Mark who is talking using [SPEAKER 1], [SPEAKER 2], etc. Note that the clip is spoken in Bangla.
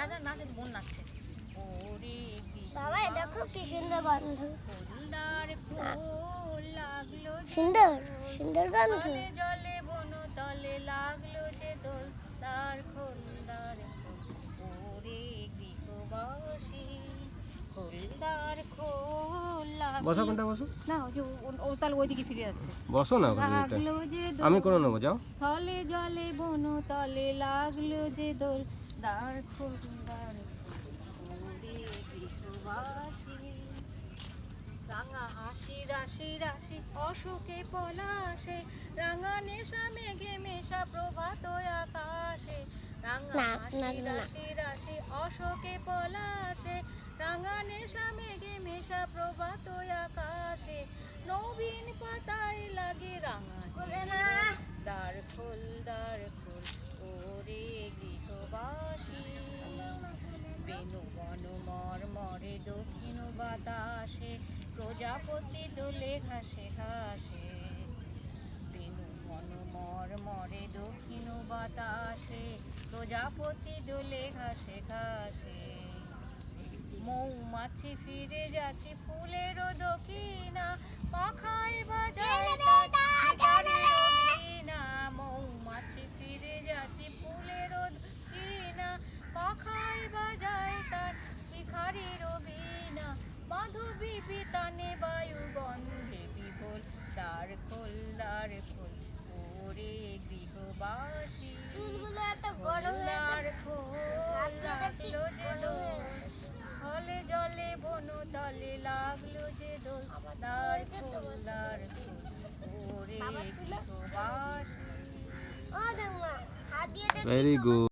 [SPEAKER 1] না না নাচ বোন নাচছে ওরে
[SPEAKER 2] বাবা দেখো কি সুন্দর গন্ধ
[SPEAKER 1] ফুলদার ফুল লাগলো
[SPEAKER 2] সুন্দর সুন্দর গন্ধ
[SPEAKER 1] জলে জলে বন তলে লাগলো যে দোল তার ফুলদার ওরে গৃহবাসী ফুলদার ফুল
[SPEAKER 3] বসো কোনটা বসো
[SPEAKER 1] না ওই যে ও তাহলে ওইদিকে ফিরে যাচ্ছে
[SPEAKER 3] বসো না
[SPEAKER 1] লাগলো যে দোল
[SPEAKER 3] আমি করে নেবো যাও
[SPEAKER 1] স্থলে জলে বন তলে লাগলো যে দোল দার ফুলদার ওরে গৃহবাসী রাঙা হাসি রাশি রাশি অশোকে পলাশে রাঙা নেশা মেঘে মেশা প্রভাত আকাশে রাঙা হাসি রাশি রাশি অশোকে পলাশে রাঙা নেশা মেঘে মেশা প্রভাত আকাশে নবীন পাতায় লাগে রাঙা দার ফুল ওরে গৃহবাসী বেনু বন মরে দক্ষিণ বাতাসে প্রজাপতি দোলে ঘাসে ঘাসে বেনু বন মরে দক্ষিণ বাতাসে প্রজাপতি দোলে ঘাসে ঘাসে মৌমাছি ফিরে যাচ্ছে ফুলেরও দক্ষিণা পাখায় বাজায় না মৌমাছি ফিরে যাচ্ছে ফুলেরও দক্ষিণা পাখায় বাজায় তার ভিখারির বীণা মাধবী পিতানে বায়ু গন্ধে বিভোল দ্বার খোল ওরে গৃহবাসী দ্বার খোল লাগলো যে দোল স্থলে জলে বন তলে লাগলো যে দোল দ্বার খোল ওরে গৃহবাসী
[SPEAKER 3] ভেরি গুড